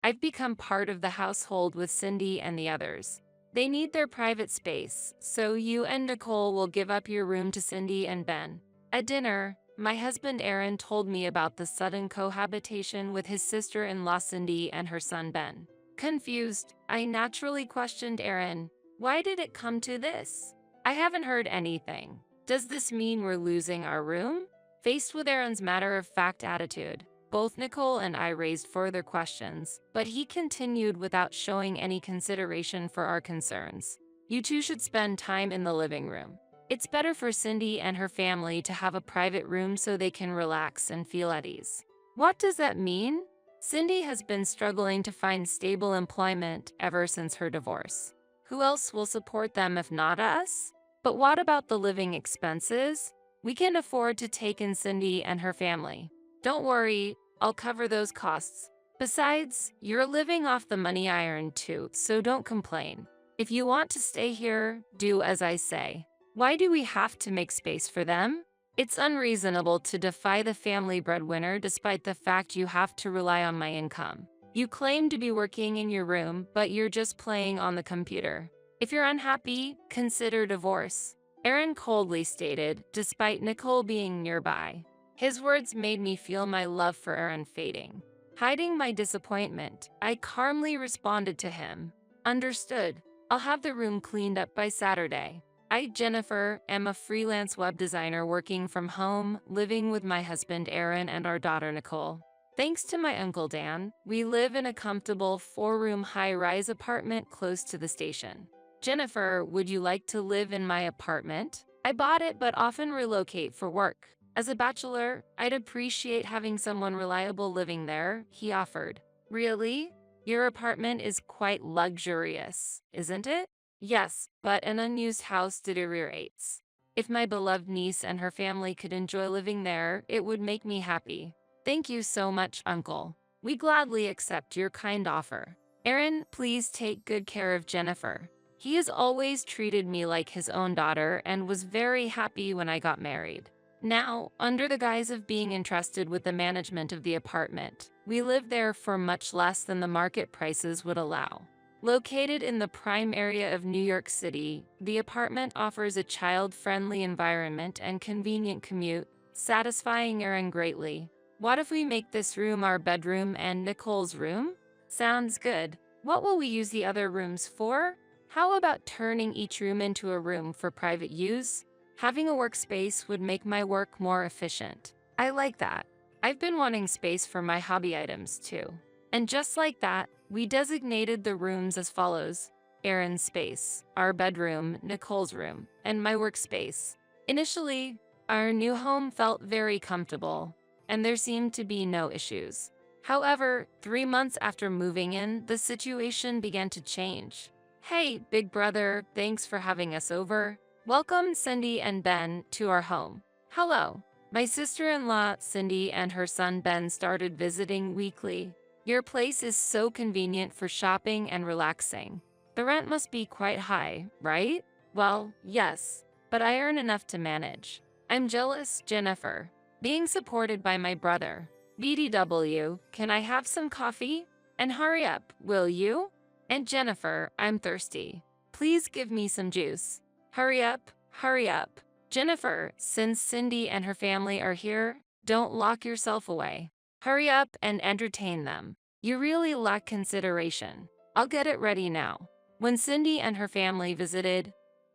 I've become part of the household with Cindy and the others. They need their private space, so you and Nicole will give up your room to Cindy and Ben. At dinner, my husband Aaron told me about the sudden cohabitation with his sister-in-law Cindy and her son Ben. Confused, I naturally questioned Aaron. Why did it come to this? I haven't heard anything. Does this mean we're losing our room? Faced with Aaron's matter-of-fact attitude, both Nicole and I raised further questions, but he continued without showing any consideration for our concerns. You two should spend time in the living room. It's better for Cindy and her family to have a private room so they can relax and feel at ease. What does that mean? Cindy has been struggling to find stable employment ever since her divorce. Who else will support them if not us? But what about the living expenses? We can afford to take in Cindy and her family. Don't worry, I'll cover those costs. Besides, you're living off the money I earned too, so don't complain. If you want to stay here, do as I say. Why do we have to make space for them? It's unreasonable to defy the family breadwinner despite the fact you have to rely on my income. You claim to be working in your room, but you're just playing on the computer. If you're unhappy, consider divorce. Aaron coldly stated, despite Nicole being nearby. His words made me feel my love for Aaron fading. Hiding my disappointment, I calmly responded to him. Understood. I'll have the room cleaned up by Saturday. I, Jennifer, am a freelance web designer working from home, living with my husband Aaron and our daughter Nicole. Thanks to my uncle Dan, we live in a comfortable 4-room high-rise apartment close to the station. Jennifer, would you like to live in my apartment? I bought it but often relocate for work. As a bachelor, I'd appreciate having someone reliable living there, he offered. Really? Your apartment is quite luxurious, isn't it? Yes, but an unused house deteriorates. If my beloved niece and her family could enjoy living there, it would make me happy. Thank you so much, Uncle. We gladly accept your kind offer. Aaron, please take good care of Jennifer. He has always treated me like his own daughter and was very happy when I got married. Now, under the guise of being entrusted with the management of the apartment, we live there for much less than the market prices would allow. Located in the prime area of New York City, the apartment offers a child-friendly environment and convenient commute, satisfying Aaron greatly. What if we make this room our bedroom and Nicole's room? Sounds good. What will we use the other rooms for? How about turning each room into a room for private use? Having a workspace would make my work more efficient. I like that. I've been wanting space for my hobby items too. And just like that, we designated the rooms as follows: Aaron's space, our bedroom, Nicole's room, and my workspace. Initially, our new home felt very comfortable, and there seemed to be no issues. However, 3 months after moving in, the situation began to change. Hey, big brother, thanks for having us over. Welcome Cindy and Ben to our home. Hello. My sister-in-law Cindy and her son Ben started visiting weekly. Your place is so convenient for shopping and relaxing. The rent must be quite high, right? Well, yes, but I earn enough to manage. I'm jealous, Jennifer. Being supported by my brother. BDW, can I have some coffee? And hurry up, will you? And Jennifer, I'm thirsty. Please give me some juice. Hurry up, hurry up. Jennifer, since Cindy and her family are here, don't lock yourself away. Hurry up and entertain them. You really lack consideration. I'll get it ready now. When Cindy and her family visited,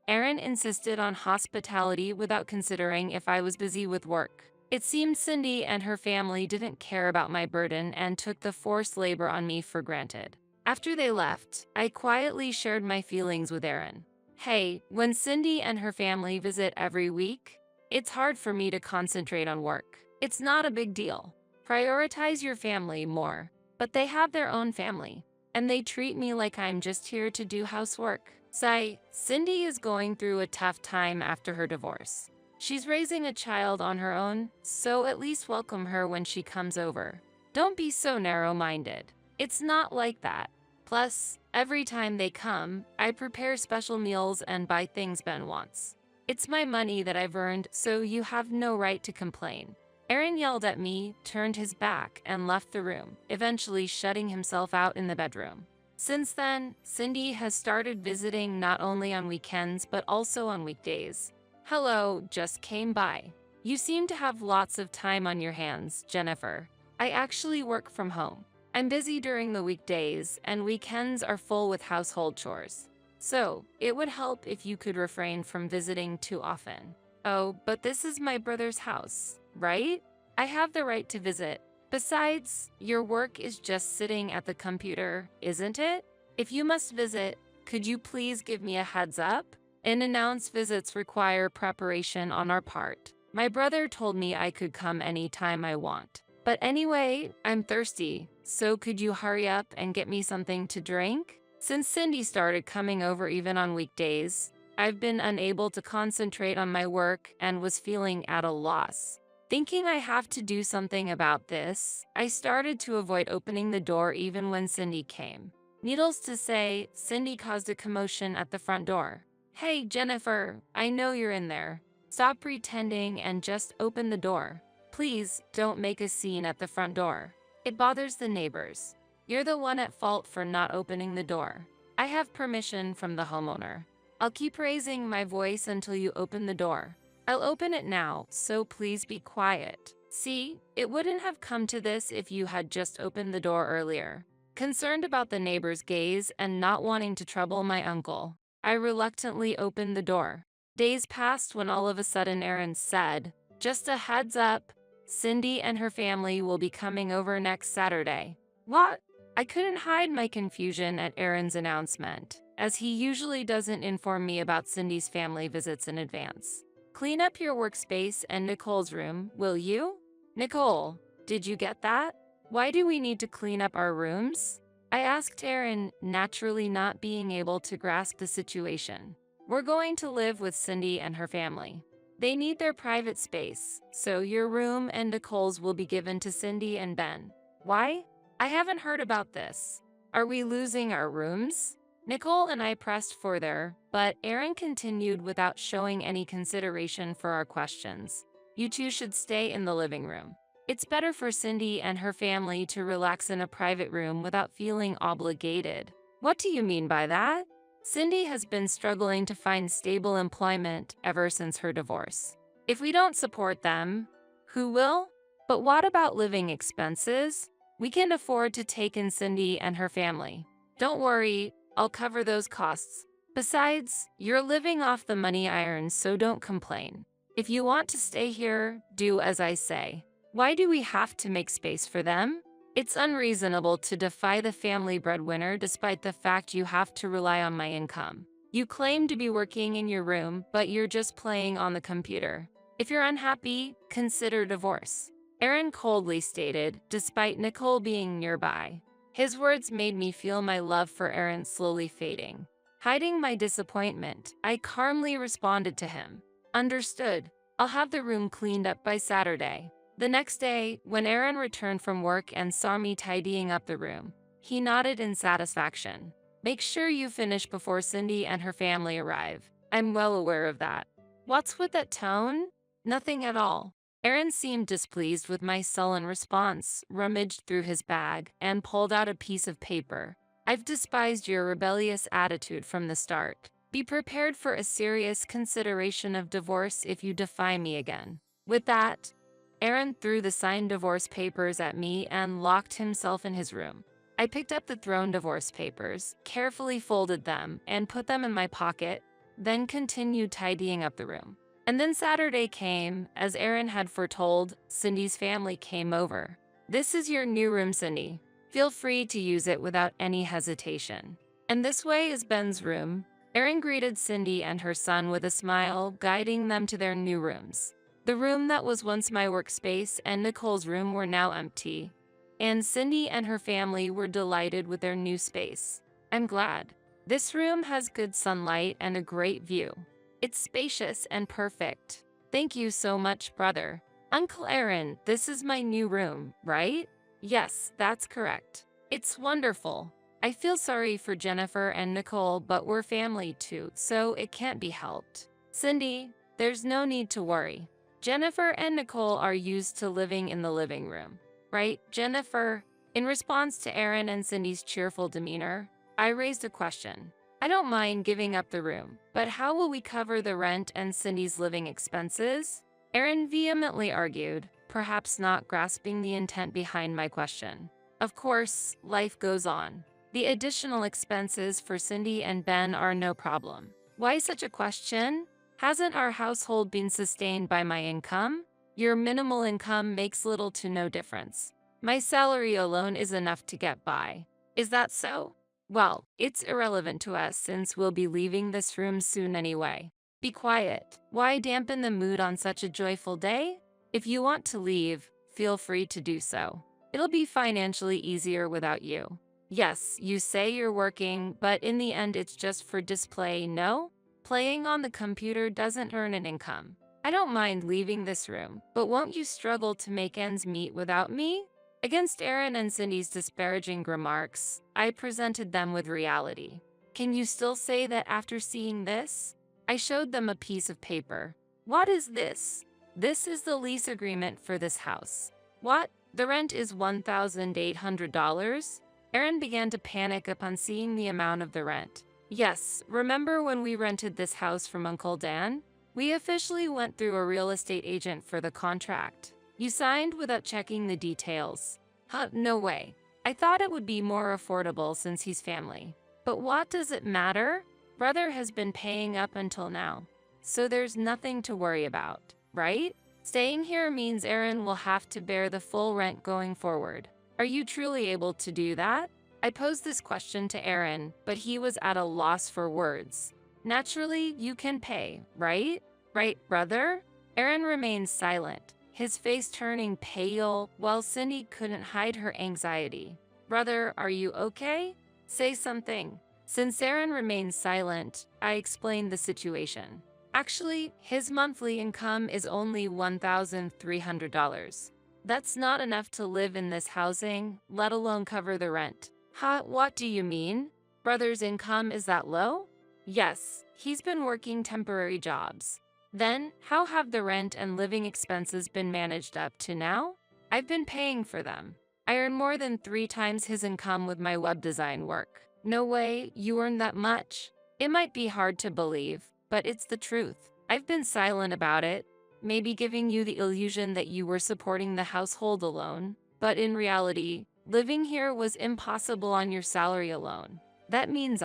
Aaron insisted on hospitality without considering if I was busy with work. It seemed Cindy and her family didn't care about my burden and took the forced labor on me for granted. After they left, I quietly shared my feelings with Aaron. Hey, when Cindy and her family visit every week, it's hard for me to concentrate on work. It's not a big deal. Prioritize your family more. But they have their own family, and they treat me like I'm just here to do housework. Sigh, Cindy is going through a tough time after her divorce. She's raising a child on her own, so at least welcome her when she comes over. Don't be so narrow-minded. It's not like that. Plus, every time they come, I prepare special meals and buy things Ben wants. It's my money that I've earned, so you have no right to complain. Aaron yelled at me, turned his back, and left the room, eventually shutting himself out in the bedroom. Since then, Cindy has started visiting not only on weekends but also on weekdays. Hello, just came by. You seem to have lots of time on your hands, Jennifer. I actually work from home. I'm busy during the weekdays, and weekends are full with household chores. So, it would help if you could refrain from visiting too often. Oh, but this is my brother's house, right? I have the right to visit. Besides, your work is just sitting at the computer, isn't it? If you must visit, could you please give me a heads up? Unannounced visits require preparation on our part. My brother told me I could come anytime I want. But anyway, I'm thirsty, so could you hurry up and get me something to drink? Since Cindy started coming over even on weekdays, I've been unable to concentrate on my work and was feeling at a loss. Thinking I have to do something about this, I started to avoid opening the door even when Cindy came. Needless to say, Cindy caused a commotion at the front door. Hey, Jennifer, I know you're in there. Stop pretending and just open the door. Please don't make a scene at the front door. It bothers the neighbors. You're the one at fault for not opening the door. I have permission from the homeowner. I'll keep raising my voice until you open the door. I'll open it now, so please be quiet. See, it wouldn't have come to this if you had just opened the door earlier. Concerned about the neighbor's gaze and not wanting to trouble my uncle, I reluctantly opened the door. Days passed when all of a sudden Aaron said, "Just a heads up, Cindy and her family will be coming over next Saturday." What? I couldn't hide my confusion at Aaron's announcement, as he usually doesn't inform me about Cindy's family visits in advance. Clean up your workspace and Nicole's room, will you? Nicole, did you get that? Why do we need to clean up our rooms? I asked Aaron, naturally not being able to grasp the situation. We're going to live with Cindy and her family. They need their private space, so your room and Nicole's will be given to Cindy and Ben. Why? I haven't heard about this. Are we losing our rooms? Nicole and I pressed further, but Aaron continued without showing any consideration for our questions. You two should stay in the living room. It's better for Cindy and her family to relax in a private room without feeling obligated. What do you mean by that? Cindy has been struggling to find stable employment ever since her divorce. If we don't support them, who will? But what about living expenses? We can afford to take in Cindy and her family. Don't worry, I'll cover those costs. Besides, you're living off the money I earn, so don't complain. If you want to stay here, do as I say. Why do we have to make space for them? It's unreasonable to defy the family breadwinner despite the fact you have to rely on my income. You claim to be working in your room, but you're just playing on the computer. If you're unhappy, consider divorce. Aaron coldly stated, despite Nicole being nearby. His words made me feel my love for Aaron slowly fading. Hiding my disappointment, I calmly responded to him. Understood. I'll have the room cleaned up by Saturday. The next day, when Aaron returned from work and saw me tidying up the room, he nodded in satisfaction. Make sure you finish before Cindy and her family arrive. I'm well aware of that. What's with that tone? Nothing at all. Aaron seemed displeased with my sullen response, rummaged through his bag, and pulled out a piece of paper. I've despised your rebellious attitude from the start. Be prepared for a serious consideration of divorce if you defy me again. With that, Aaron threw the signed divorce papers at me and locked himself in his room. I picked up the thrown divorce papers, carefully folded them, and put them in my pocket, then continued tidying up the room. And then Saturday came. As Aaron had foretold, Cindy's family came over. This is your new room, Cindy. Feel free to use it without any hesitation. And this way is Ben's room. Aaron greeted Cindy and her son with a smile, guiding them to their new rooms. The room that was once my workspace and Nicole's room were now empty, and Cindy and her family were delighted with their new space. I'm glad. This room has good sunlight and a great view. It's spacious and perfect. Thank you so much, brother. Uncle Aaron, this is my new room, right? Yes, that's correct. It's wonderful. I feel sorry for Jennifer and Nicole, but we're family too, so it can't be helped. Cindy, there's no need to worry. Jennifer and Nicole are used to living in the living room, right, Jennifer? In response to Aaron and Cindy's cheerful demeanor, I raised a question. I don't mind giving up the room, but how will we cover the rent and Cindy's living expenses? Aaron vehemently argued, perhaps not grasping the intent behind my question. Of course, life goes on. The additional expenses for Cindy and Ben are no problem. Why such a question? Hasn't our household been sustained by my income? Your minimal income makes little to no difference. My salary alone is enough to get by. Is that so? Well, it's irrelevant to us since we'll be leaving this room soon anyway. Be quiet. Why dampen the mood on such a joyful day? If you want to leave, feel free to do so. It'll be financially easier without you. Yes, you say you're working, but in the end it's just for display, no? Playing on the computer doesn't earn an income. I don't mind leaving this room, but won't you struggle to make ends meet without me? Against Aaron and Cindy's disparaging remarks, I presented them with reality. Can you still say that after seeing this? I showed them a piece of paper. What is this? This is the lease agreement for this house. What? The rent is $1,800? Aaron began to panic upon seeing the amount of the rent. Yes, remember when we rented this house from Uncle Dan? We officially went through a real estate agent for the contract. You signed without checking the details. Huh, no way. I thought it would be more affordable since he's family. But what does it matter? Brother has been paying up until now. So there's nothing to worry about, right? Staying here means Aaron will have to bear the full rent going forward. Are you truly able to do that? I posed this question to Aaron, but he was at a loss for words. Naturally, you can pay, right? Right, brother? Aaron remained silent, his face turning pale, while Cindy couldn't hide her anxiety. Brother, are you okay? Say something. Since Aaron remained silent, I explained the situation. Actually, his monthly income is only $1,300. That's not enough to live in this housing, let alone cover the rent. Huh, what do you mean? Brother's income is that low? Yes, he's been working temporary jobs. Then, how have the rent and living expenses been managed up to now? I've been paying for them. I earn more than 3 times his income with my web design work. No way, you earn that much? It might be hard to believe, but it's the truth. I've been silent about it, maybe giving you the illusion that you were supporting the household alone, but in reality, living here was impossible on your salary alone. That means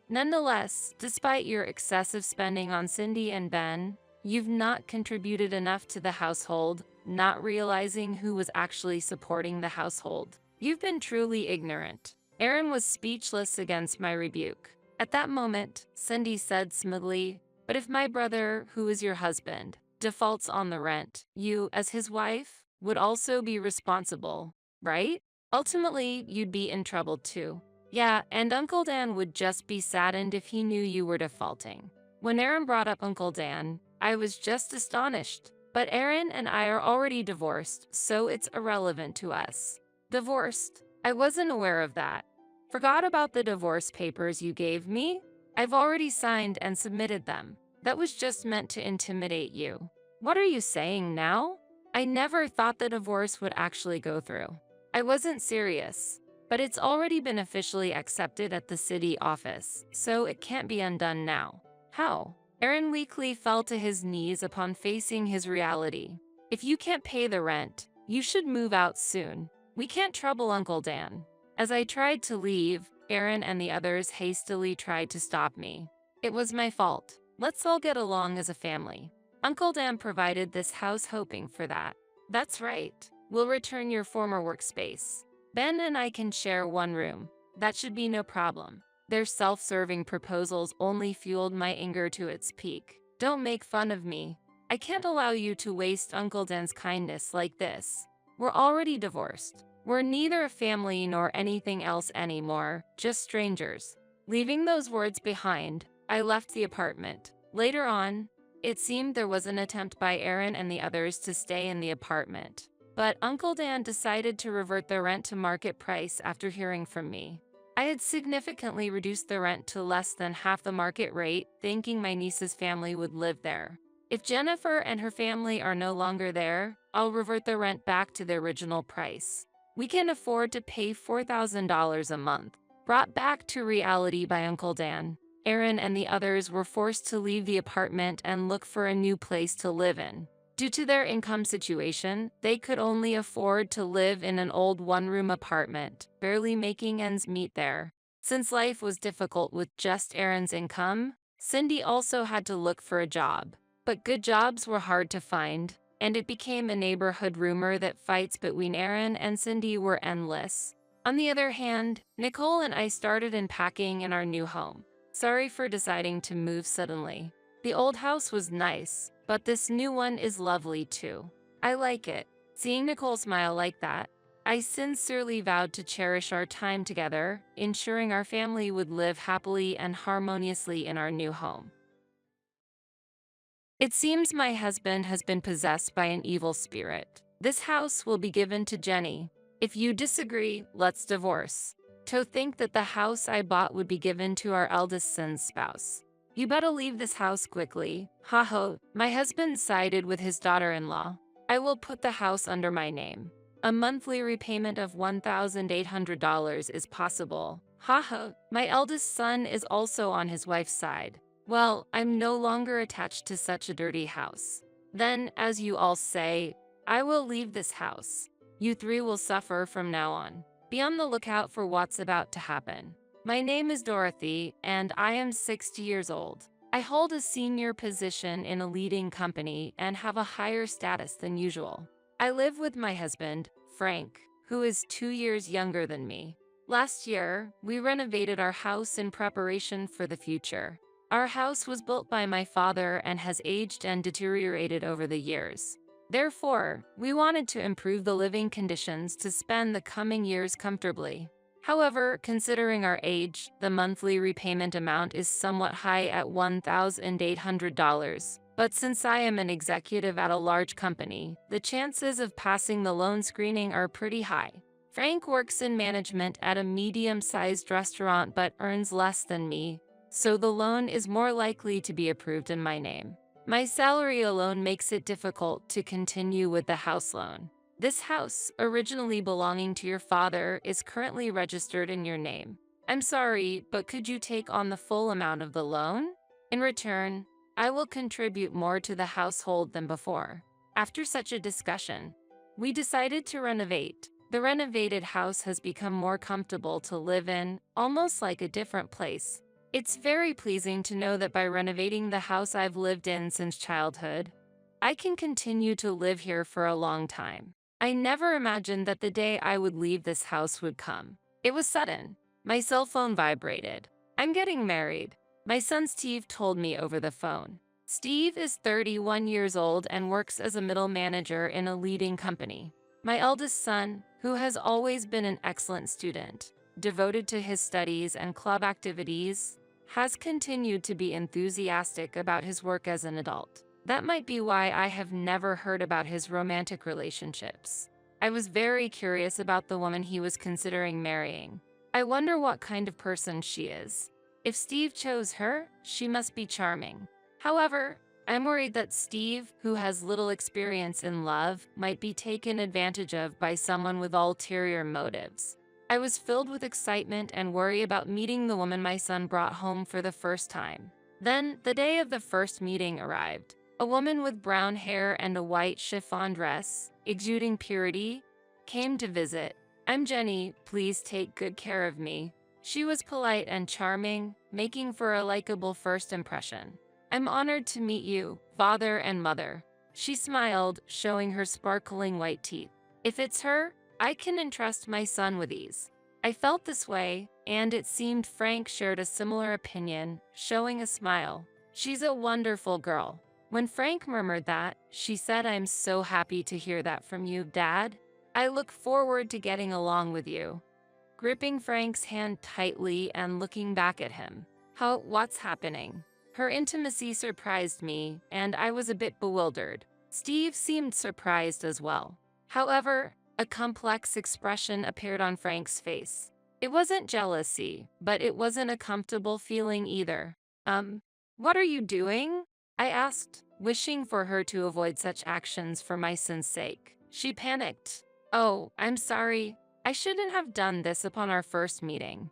Nonetheless, despite your excessive spending on Cindy and Ben, you've not contributed enough to the household, not realizing who was actually supporting the household. You've been truly ignorant. Aaron was speechless against my rebuke. At that moment, Cindy said smoothly, but if my brother, who is your husband, defaults on the rent, you, as his wife, would also be responsible, right? Ultimately, you'd be in trouble too. Yeah, and Uncle Dan would just be saddened if he knew you were defaulting. When Aaron brought up Uncle Dan, I was just astonished. But Aaron and I are already divorced, so it's irrelevant to us. Divorced? I wasn't aware of that. Forgot about the divorce papers you gave me? I've already signed and submitted them. That was just meant to intimidate you. What are you saying now? I never thought the divorce would actually go through. I wasn't serious. But it's already been officially accepted at the city office, so it can't be undone now. How? Aaron weakly fell to his knees upon facing his reality. If you can't pay the rent, you should move out soon. We can't trouble Uncle Dan. As I tried to leave, Aaron and the others hastily tried to stop me. It was my fault. Let's all get along as a family. Uncle Dan provided this house hoping for that. That's right. We'll return your former workspace. Ben and I can share one room. That should be no problem. Their self-serving proposals only fueled my anger to its peak. Don't make fun of me. I can't allow you to waste Uncle Dan's kindness like this. We're already divorced. We're neither a family nor anything else anymore, just strangers. Leaving those words behind, I left the apartment. Later on, it seemed there was an attempt by Aaron and the others to stay in the apartment. But Uncle Dan decided to revert the rent to market price after hearing from me. I had significantly reduced the rent to less than half the market rate, thinking my niece's family would live there. If Jennifer and her family are no longer there, I'll revert the rent back to the original price. We can afford to pay $4,000 a month. Brought back to reality by Uncle Dan, Aaron and the others were forced to leave the apartment and look for a new place to live in. Due to their income situation, they could only afford to live in an old one-room apartment, barely making ends meet there. Since life was difficult with just Aaron's income, Cindy also had to look for a job. But good jobs were hard to find, and it became a neighborhood rumor that fights between Aaron and Cindy were endless. On the other hand, Nicole and I started unpacking in our new home. Sorry for deciding to move suddenly. The old house was nice, but this new one is lovely too. I like it. Seeing Nicole smile like that, I sincerely vowed to cherish our time together, ensuring our family would live happily and harmoniously in our new home. It seems my husband has been possessed by an evil spirit. This house will be given to Jenny. If you disagree, let's divorce. To think that the house I bought would be given to our eldest son's spouse. You better leave this house quickly. Ha ha, my husband sided with his daughter-in-law. I will put the house under my name. A monthly repayment of $1,800 is possible. Ha ha, my eldest son is also on his wife's side. Well, I'm no longer attached to such a dirty house. Then, as you all say, I will leave this house. You three will suffer from now on. Be on the lookout for what's about to happen. My name is Dorothy, and I am 60 years old. I hold a senior position in a leading company and have a higher status than usual. I live with my husband, Frank, who is 2 years younger than me. Last year, we renovated our house in preparation for the future. Our house was built by my father and has aged and deteriorated over the years. Therefore, we wanted to improve the living conditions to spend the coming years comfortably. However, considering our age, the monthly repayment amount is somewhat high at $1,800. But since I am an executive at a large company, the chances of passing the loan screening are pretty high. Frank works in management at a medium-sized restaurant but earns less than me, so the loan is more likely to be approved in my name. My salary alone makes it difficult to continue with the house loan. This house, originally belonging to your father, is currently registered in your name. I'm sorry, but could you take on the full amount of the loan? In return, I will contribute more to the household than before. After such a discussion, we decided to renovate. The renovated house has become more comfortable to live in, almost like a different place. It's very pleasing to know that by renovating the house I've lived in since childhood, I can continue to live here for a long time. I never imagined that the day I would leave this house would come. It was sudden. My cell phone vibrated. I'm getting married. My son Steve told me over the phone. Steve is 31 years old and works as a middle manager in a leading company. My eldest son, who has always been an excellent student, devoted to his studies and club activities, has continued to be enthusiastic about his work as an adult. That might be why I have never heard about his romantic relationships. I was very curious about the woman he was considering marrying. I wonder what kind of person she is. If Steve chose her, she must be charming. However, I'm worried that Steve, who has little experience in love, might be taken advantage of by someone with ulterior motives. I was filled with excitement and worry about meeting the woman my son brought home for the first time. Then, the day of the first meeting arrived. A woman with brown hair and a white chiffon dress, exuding purity, came to visit. I'm Jenny, please take good care of me. She was polite and charming, making for a likable first impression. I'm honored to meet you, father and mother. She smiled, showing her sparkling white teeth. If it's her, I can entrust my son with ease. I felt this way, and it seemed Frank shared a similar opinion, showing a smile. She's a wonderful girl. When Frank murmured that, she said, I'm so happy to hear that from you, Dad. I look forward to getting along with you. Gripping Frank's hand tightly and looking back at him. What's happening? Her intimacy surprised me, and I was a bit bewildered. Steve seemed surprised as well. However, a complex expression appeared on Frank's face. It wasn't jealousy, but it wasn't a comfortable feeling either. What are you doing? I asked. wishing for her to avoid such actions for my son's sake. She panicked. "Oh, I'm sorry. I shouldn't have done this upon our first meeting,"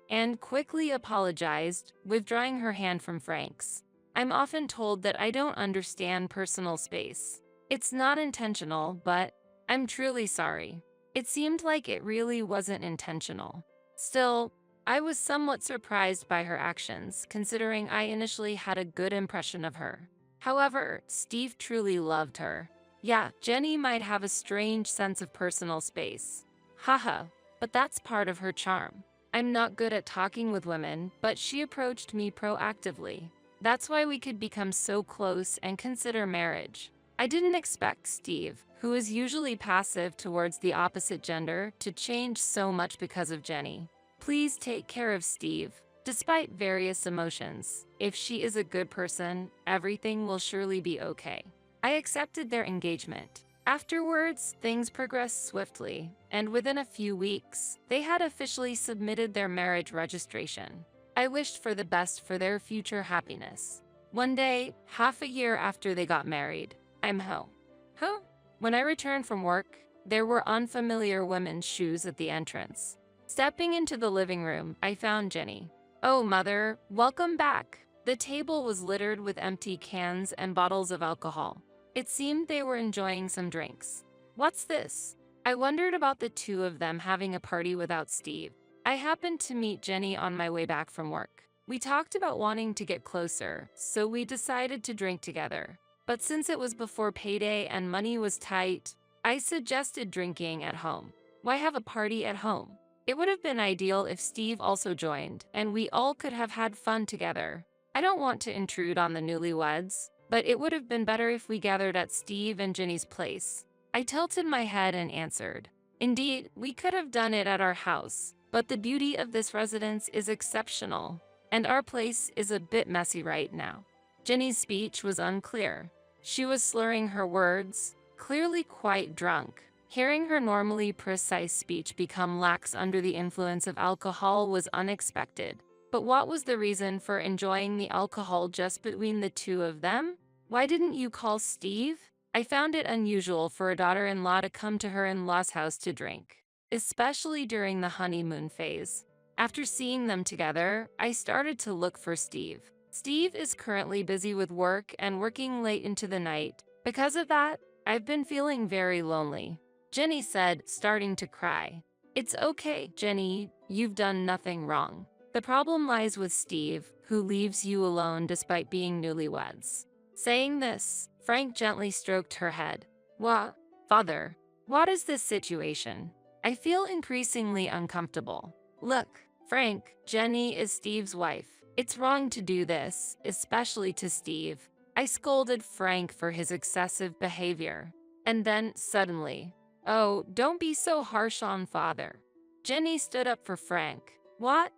and quickly apologized, withdrawing her hand from Frank's. I'm often told that I don't understand personal space. It's not intentional, but I'm truly sorry. It seemed like it really wasn't intentional. Still, I was somewhat surprised by her actions, considering I initially had a good impression of her. However, Steve truly loved her. Yeah, Jenny might have a strange sense of personal space. Haha, but that's part of her charm. I'm not good at talking with women, but she approached me proactively. That's why we could become so close and consider marriage. I didn't expect Steve, who is usually passive towards the opposite gender, to change so much because of Jenny. Please take care of Steve. Despite various emotions, if she is a good person, everything will surely be okay. I accepted their engagement. Afterwards, things progressed swiftly, and within a few weeks, they had officially submitted their marriage registration. I wished for the best for their future happiness. One day, half a year after they got married, I'm home. Huh? When I returned from work, there were unfamiliar women's shoes at the entrance. Stepping into the living room, I found Jenny. "Oh, Mother, welcome back." The table was littered with empty cans and bottles of alcohol. It seemed they were enjoying some drinks. "What's this?" I wondered about the two of them having a party without Steve. I happened to meet Jenny on my way back from work. We talked about wanting to get closer, so we decided to drink together. But since it was before payday and money was tight, I suggested drinking at home. Why have a party at home? It would have been ideal if Steve also joined, and we all could have had fun together. I don't want to intrude on the newlyweds, but it would have been better if we gathered at Steve and Jenny's place. I tilted my head and answered, "Indeed, we could have done it at our house, but the beauty of this residence is exceptional, and our place is a bit messy right now." Jenny's speech was unclear. She was slurring her words, clearly quite drunk. Hearing her normally precise speech become lax under the influence of alcohol was unexpected. But what was the reason for enjoying the alcohol just between the two of them? Why didn't you call Steve? I found it unusual for a daughter-in-law to come to her in-law's house to drink, especially during the honeymoon phase. After seeing them together, I started to look for Steve. Steve is currently busy with work and working late into the night. Because of that, I've been feeling very lonely. Jenny said, starting to cry. "It's okay, Jenny, you've done nothing wrong. The problem lies with Steve, who leaves you alone despite being newlyweds." Saying this, Frank gently stroked her head. "What? Father, what is this situation? I feel increasingly uncomfortable." "Look, Frank, Jenny is Steve's wife. It's wrong to do this, especially to Steve." I scolded Frank for his excessive behavior. And then, suddenly, "Oh, don't be so harsh on Father." Jenny stood up for Frank. "What?"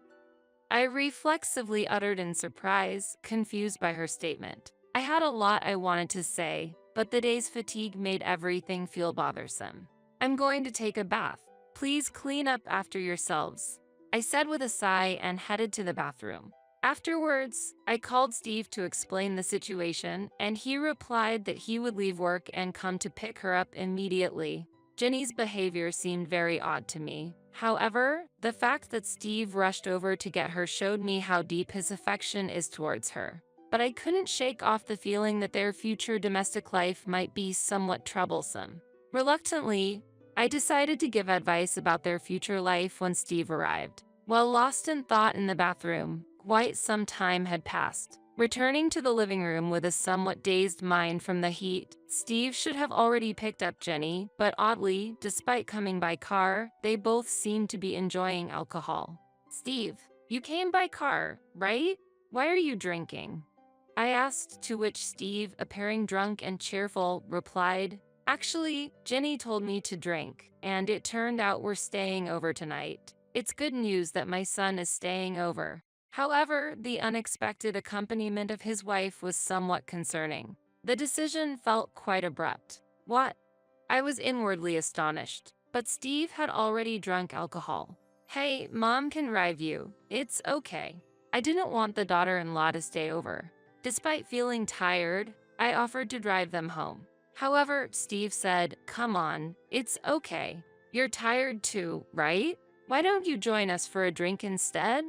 I reflexively uttered in surprise, confused by her statement. I had a lot I wanted to say, but the day's fatigue made everything feel bothersome. "I'm going to take a bath. Please clean up after yourselves," I said with a sigh and headed to the bathroom. Afterwards, I called Steve to explain the situation, and he replied that he would leave work and come to pick her up immediately. Jenny's behavior seemed very odd to me. However, the fact that Steve rushed over to get her showed me how deep his affection is towards her. But I couldn't shake off the feeling that their future domestic life might be somewhat troublesome. Reluctantly, I decided to give advice about their future life when Steve arrived. While lost in thought in the bathroom, quite some time had passed. Returning to the living room with a somewhat dazed mind from the heat, Steve should have already picked up Jenny, but oddly, despite coming by car, they both seemed to be enjoying alcohol. "Steve, you came by car, right? Why are you drinking?" I asked, to which Steve, appearing drunk and cheerful, replied, "Actually, Jenny told me to drink, and it turned out we're staying over tonight. It's good news that my son is staying over." However, the unexpected accompaniment of his wife was somewhat concerning. The decision felt quite abrupt. "What?" I was inwardly astonished, but Steve had already drunk alcohol. "Hey, Mom can drive you. It's okay." I didn't want the daughter-in-law to stay over. Despite feeling tired, I offered to drive them home. However, Steve said, "Come on, it's okay. You're tired too, right? Why don't you join us for a drink instead?"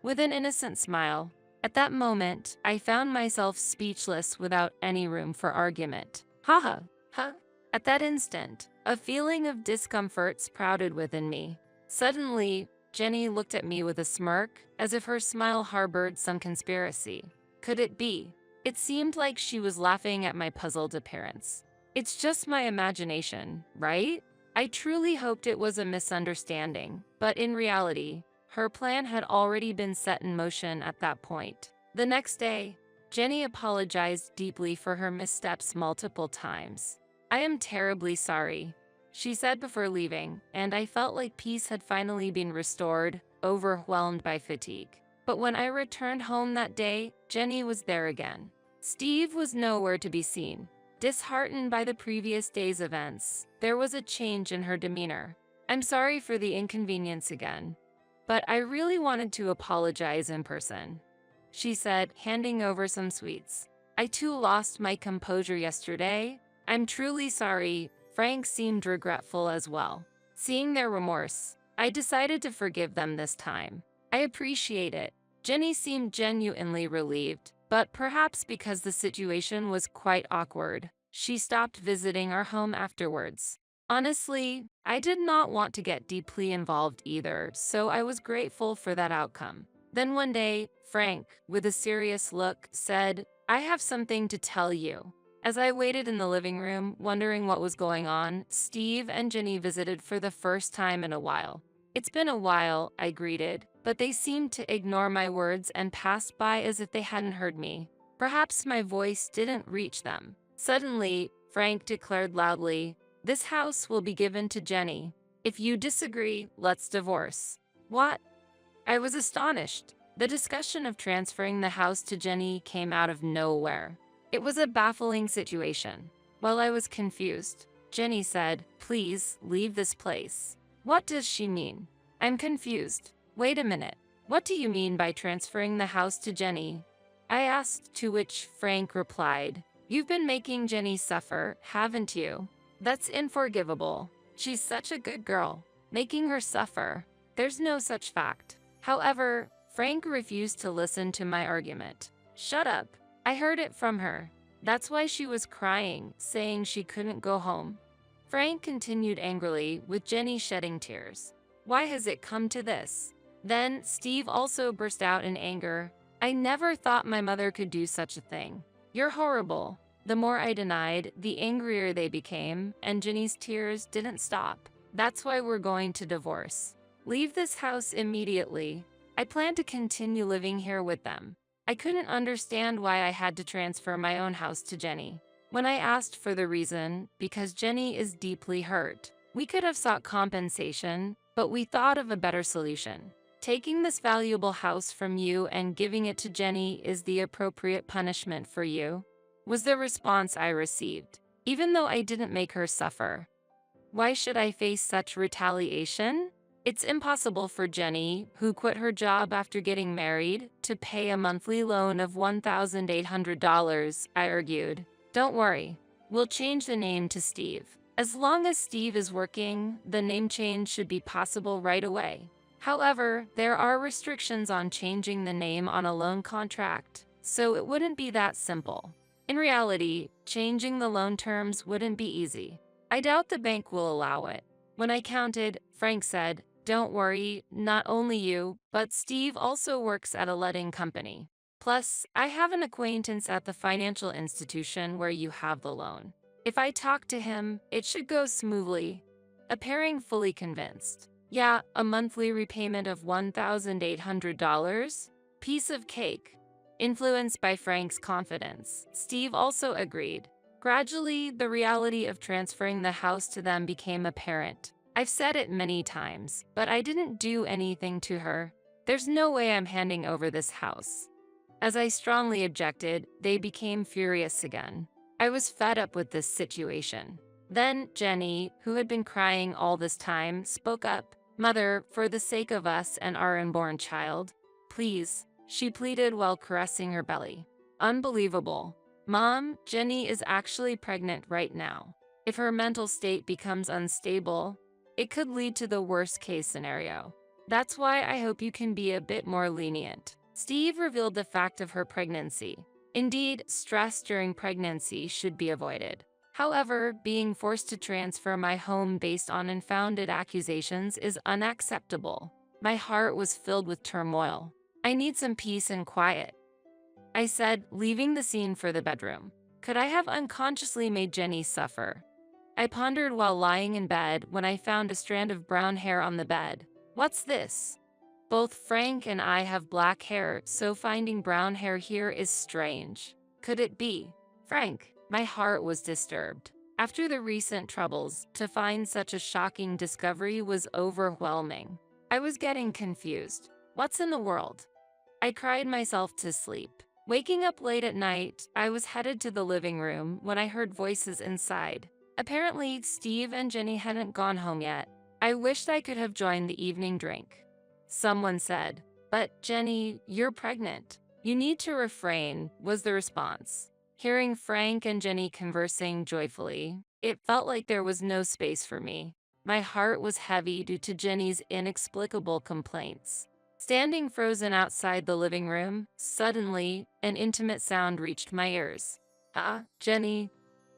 With an innocent smile. At that moment, I found myself speechless without any room for argument. Haha, huh? At that instant, a feeling of discomfort sprouted within me. Suddenly, Jenny looked at me with a smirk, as if her smile harbored some conspiracy. Could it be? It seemed like she was laughing at my puzzled appearance. It's just my imagination, right? I truly hoped it was a misunderstanding, but in reality, her plan had already been set in motion at that point. The next day, Jenny apologized deeply for her missteps multiple times. "I am terribly sorry," she said before leaving, and I felt like peace had finally been restored, overwhelmed by fatigue. But when I returned home that day, Jenny was there again. Steve was nowhere to be seen. Disheartened by the previous day's events, there was a change in her demeanor. "I'm sorry for the inconvenience again, but I really wanted to apologize in person," she said, handing over some sweets. "I too lost my composure yesterday. I'm truly sorry." Frank seemed regretful as well. Seeing their remorse, I decided to forgive them this time. "I appreciate it." Jenny seemed genuinely relieved, but perhaps because the situation was quite awkward, she stopped visiting our home afterwards. Honestly, I did not want to get deeply involved either, so I was grateful for that outcome. Then one day, Frank, with a serious look, said, "I have something to tell you." As I waited in the living room, wondering what was going on, Steve and Jenny visited for the first time in a while. "It's been a while," I greeted, but they seemed to ignore my words and passed by as if they hadn't heard me. Perhaps my voice didn't reach them. Suddenly, Frank declared loudly, "This house will be given to Jenny. If you disagree, let's divorce." What? I was astonished. The discussion of transferring the house to Jenny came out of nowhere. It was a baffling situation. While I was confused, Jenny said, "Please, leave this place." What does she mean? I'm confused. Wait a minute. What do you mean by transferring the house to Jenny? I asked, to which Frank replied, "You've been making Jenny suffer, haven't you? That's unforgivable. She's such a good girl. Making her suffer. There's no such fact." However, Frank refused to listen to my argument. "Shut up. I heard it from her. That's why she was crying, saying she couldn't go home." Frank continued angrily, with Jenny shedding tears. "Why has it come to this?" Then Steve also burst out in anger. "I never thought my mother could do such a thing. You're horrible." The more I denied, the angrier they became, and Jenny's tears didn't stop. "That's why we're going to divorce. Leave this house immediately. I plan to continue living here with them." I couldn't understand why I had to transfer my own house to Jenny. When I asked for the reason, because Jenny is deeply hurt. We could have sought compensation, but we thought of a better solution. "Taking this valuable house from you and giving it to Jenny is the appropriate punishment for you," was the response I received, even though I didn't make her suffer. Why should I face such retaliation? It's impossible for Jenny, who quit her job after getting married, to pay a monthly loan of $1,800, I argued. "Don't worry. We'll change the name to Steve. As long as Steve is working, the name change should be possible right away." However, there are restrictions on changing the name on a loan contract, so it wouldn't be that simple. In reality, changing the loan terms wouldn't be easy. I doubt the bank will allow it. When I counted, Frank said, "Don't worry, not only you, but Steve also works at a letting company. Plus, I have an acquaintance at the financial institution where you have the loan. If I talk to him, it should go smoothly." Appearing fully convinced. "Yeah, a monthly repayment of $1,800? Piece of cake." Influenced by Frank's confidence, Steve also agreed. Gradually, the reality of transferring the house to them became apparent. I've said it many times, but I didn't do anything to her. There's no way I'm handing over this house. As I strongly objected, they became furious again. I was fed up with this situation. Then Jenny, who had been crying all this time, spoke up. "Mother, for the sake of us and our unborn child, please," she pleaded while caressing her belly. Unbelievable. Mom, Jenny is actually pregnant right now. If her mental state becomes unstable, it could lead to the worst case scenario. That's why I hope you can be a bit more lenient. Steve revealed the fact of her pregnancy. Indeed, stress during pregnancy should be avoided. However, being forced to transfer my home based on unfounded accusations is unacceptable. My heart was filled with turmoil. I need some peace and quiet, I said, leaving the scene for the bedroom. Could I have unconsciously made Jenny suffer? I pondered while lying in bed when I found a strand of brown hair on the bed. What's this? Both Frank and I have black hair, so finding brown hair here is strange. Could it be Frank? My heart was disturbed. After the recent troubles, to find such a shocking discovery was overwhelming. I was getting confused. What's in the world? I cried myself to sleep. Waking up late at night, I was headed to the living room when I heard voices inside. Apparently, Steve and Jenny hadn't gone home yet. I wished I could have joined the evening drink. Someone said, "But Jenny, you're pregnant. You need to refrain," was the response. Hearing Frank and Jenny conversing joyfully, it felt like there was no space for me. My heart was heavy due to Jenny's inexplicable complaints. Standing frozen outside the living room, suddenly, an intimate sound reached my ears. "Ah, Jenny,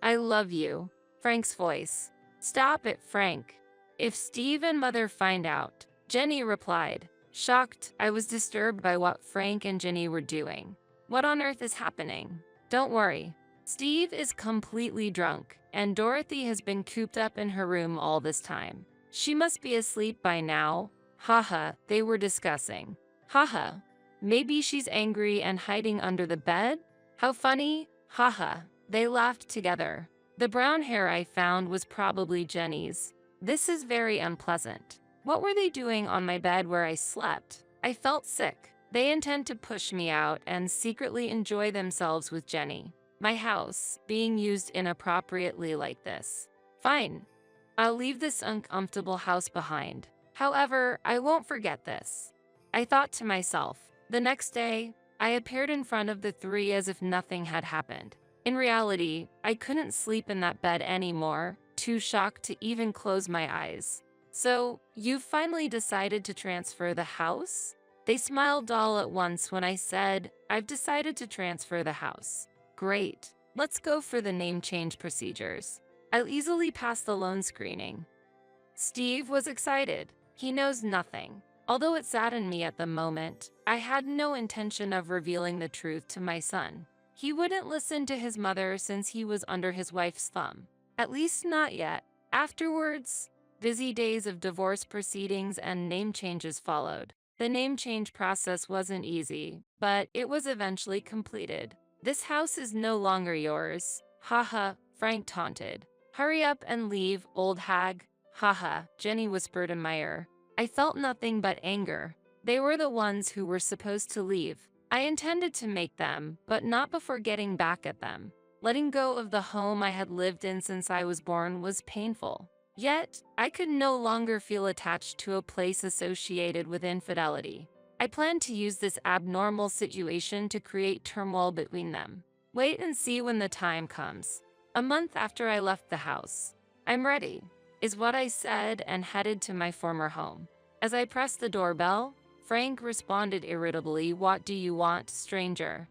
I love you." Frank's voice. "Stop it, Frank. If Steve and Mother find out," Jenny replied. Shocked, I was disturbed by what Frank and Jenny were doing. What on earth is happening? Don't worry. Steve is completely drunk, and Dorothy has been cooped up in her room all this time. She must be asleep by now. Haha, they were discussing. Haha, maybe she's angry and hiding under the bed? How funny. Haha, they laughed together. The brown hair I found was probably Jenny's. This is very unpleasant. What were they doing on my bed where I slept? I felt sick. They intend to push me out and secretly enjoy themselves with Jenny. My house being used inappropriately like this. Fine. I'll leave this uncomfortable house behind. However, I won't forget this. I thought to myself. The next day, I appeared in front of the three as if nothing had happened. In reality, I couldn't sleep in that bed anymore, too shocked to even close my eyes. "So, you've finally decided to transfer the house?" They smiled all at once when I said, "I've decided to transfer the house." "Great. Let's go for the name change procedures. I'll easily pass the loan screening." Steve was excited. He knows nothing. Although it saddened me at the moment, I had no intention of revealing the truth to my son. He wouldn't listen to his mother since he was under his wife's thumb. At least not yet. Afterwards, busy days of divorce proceedings and name changes followed. The name change process wasn't easy, but it was eventually completed. "This house is no longer yours." Haha, Frank taunted. "Hurry up and leave, old hag." Haha, Jenny whispered in my ear. I felt nothing but anger. They were the ones who were supposed to leave. I intended to make them, but not before getting back at them. Letting go of the home I had lived in since I was born was painful. Yet, I could no longer feel attached to a place associated with infidelity. I planned to use this abnormal situation to create turmoil between them. Wait and see when the time comes. A month after I left the house. "I'm ready," is what I said and headed to my former home. As I pressed the doorbell, Frank responded irritably, "What do you want, stranger?"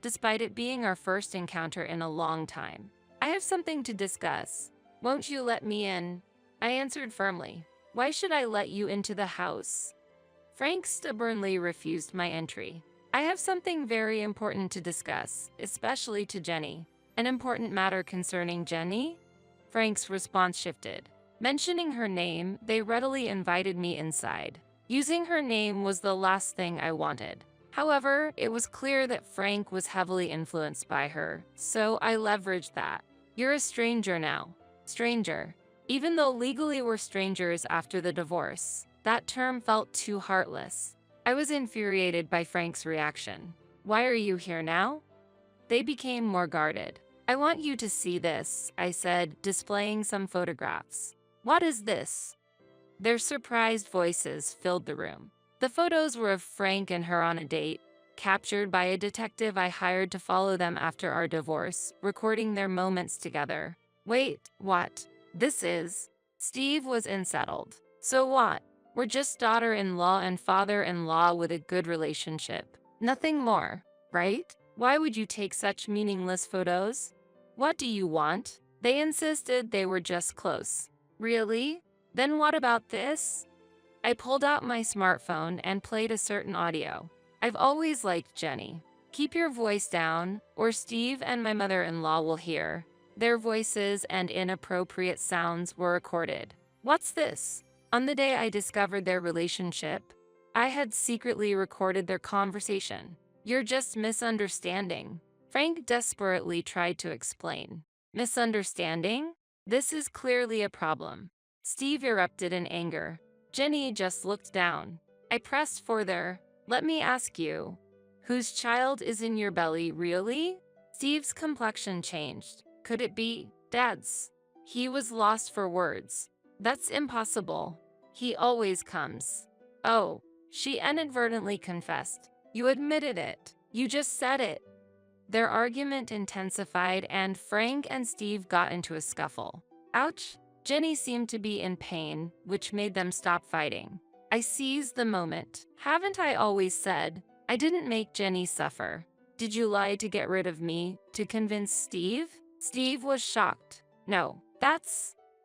Despite it being our first encounter in a long time. "I have something to discuss. Won't you let me in?" I answered firmly. "Why should I let you into the house?" Frank stubbornly refused my entry. "I have something very important to discuss, especially to Jenny." "An important matter concerning Jenny?" Frank's response shifted. Mentioning her name, they readily invited me inside. Using her name was the last thing I wanted. However, it was clear that Frank was heavily influenced by her, so I leveraged that. "You're a stranger now." Stranger. Even though legally we're strangers after the divorce, that term felt too heartless. I was infuriated by Frank's reaction. "Why are you here now?" They became more guarded. "I want you to see this," I said, displaying some photographs. "What is this?" Their surprised voices filled the room. The photos were of Frank and her on a date, captured by a detective I hired to follow them after our divorce, recording their moments together. Wait, what? This is? Steve was unsettled. So what? We're just daughter-in-law and father-in-law with a good relationship. Nothing more, right? Why would you take such meaningless photos? What do you want? They insisted they were just close. Really? Then what about this? I pulled out my smartphone and played a certain audio. I've always liked Jenny. Keep your voice down, or Steve and my mother-in-law will hear. Their voices and inappropriate sounds were recorded. What's this? On the day I discovered their relationship, I had secretly recorded their conversation. You're just misunderstanding. Frank desperately tried to explain. Misunderstanding? This is clearly a problem. Steve erupted in anger. Jenny just looked down. I pressed further. Let me ask you, whose child is in your belly, really? Steve's complexion changed. Could it be Dad's? He was lost for words. That's impossible. He always comes. Oh, she inadvertently confessed. You admitted it. You just said it. Their argument intensified and Frank and Steve got into a scuffle. Ouch! Jenny seemed to be in pain, which made them stop fighting. I seized the moment. Haven't I always said? I didn't make Jenny suffer. Did you lie to get rid of me, to convince Steve? Steve was shocked. No,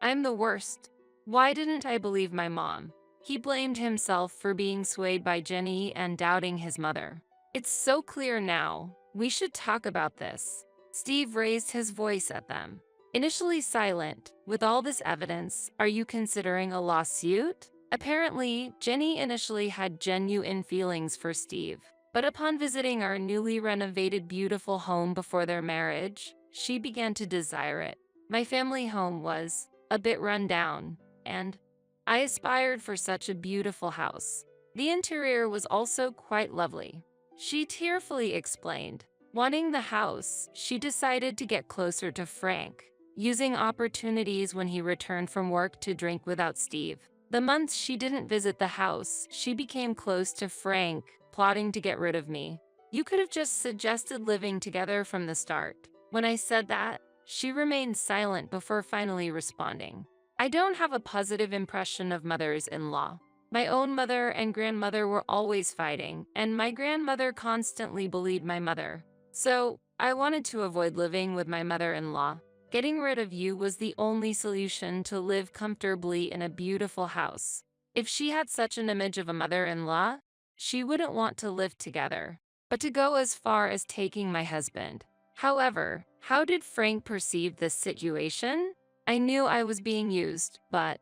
I'm the worst. Why didn't I believe my mom? He blamed himself for being swayed by Jenny and doubting his mother. It's so clear now. We should talk about this. Steve raised his voice at them. Initially silent, with all this evidence, are you considering a lawsuit? Apparently, Jenny initially had genuine feelings for Steve. But upon visiting our newly renovated beautiful home before their marriage, she began to desire it. My family home was a bit run down, and I aspired for such a beautiful house. The interior was also quite lovely. She tearfully explained. Wanting the house, she decided to get closer to Frank, using opportunities when he returned from work to drink without Steve. The months she didn't visit the house, she became close to Frank, plotting to get rid of me. You could have just suggested living together from the start. When I said that, she remained silent before finally responding. I don't have a positive impression of mothers-in-law. My own mother and grandmother were always fighting, and my grandmother constantly bullied my mother. So, I wanted to avoid living with my mother-in-law. Getting rid of you was the only solution to live comfortably in a beautiful house. If she had such an image of a mother-in-law, she wouldn't want to live together. But to go as far as taking my husband. However, how did Frank perceive this situation? I knew I was being used, but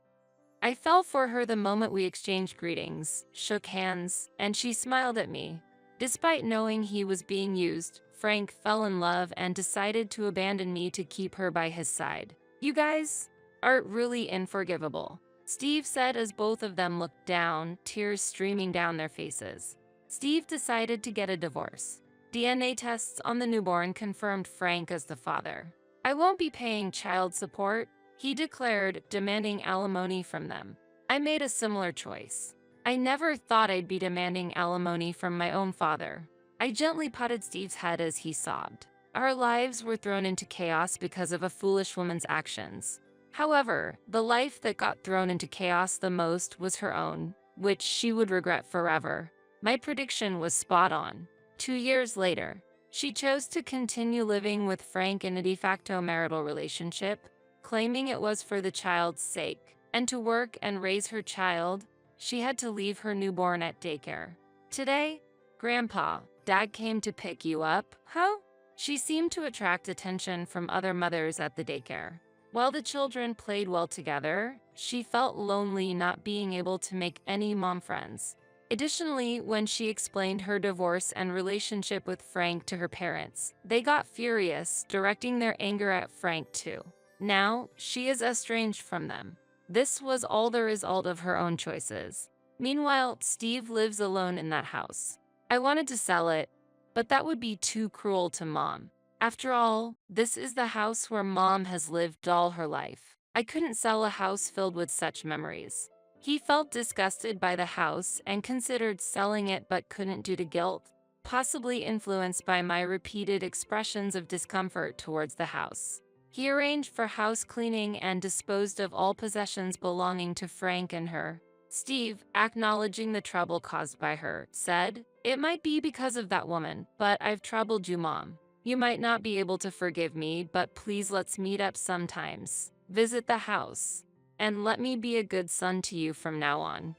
I fell for her the moment we exchanged greetings, shook hands, and she smiled at me. Despite knowing he was being used, Frank fell in love and decided to abandon me to keep her by his side. You guys are really unforgivable, Steve said as both of them looked down, tears streaming down their faces. Steve decided to get a divorce. DNA tests on the newborn confirmed Frank as the father. I won't be paying child support, he declared, demanding alimony from them. I made a similar choice. I never thought I'd be demanding alimony from my own father. I gently patted Steve's head as he sobbed. Our lives were thrown into chaos because of a foolish woman's actions. However, the life that got thrown into chaos the most was her own, which she would regret forever. My prediction was spot on. 2 years later, she chose to continue living with Frank in a de facto marital relationship, claiming it was for the child's sake. And to work and raise her child, she had to leave her newborn at daycare. Today, Grandpa, Dad came to pick you up, huh? She seemed to attract attention from other mothers at the daycare. While the children played well together, she felt lonely not being able to make any mom friends. Additionally, when she explained her divorce and relationship with Frank to her parents, they got furious, directing their anger at Frank too. Now, she is estranged from them. This was all the result of her own choices. Meanwhile, Steve lives alone in that house. I wanted to sell it, but that would be too cruel to Mom. After all, this is the house where Mom has lived all her life. I couldn't sell a house filled with such memories. He felt disgusted by the house and considered selling it but couldn't due to guilt. possibly influenced by my repeated expressions of discomfort towards the house. He arranged for house cleaning and disposed of all possessions belonging to Frank and her. Steve, acknowledging the trouble caused by her, said, "It might be because of that woman, but I've troubled you, Mom. You might not be able to forgive me, but please let's meet up sometimes. Visit the house. And let me be a good son to you from now on."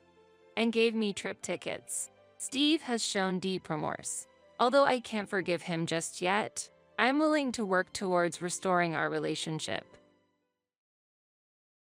And gave me trip tickets. Steve has shown deep remorse. Although I can't forgive him just yet, I'm willing to work towards restoring our relationship.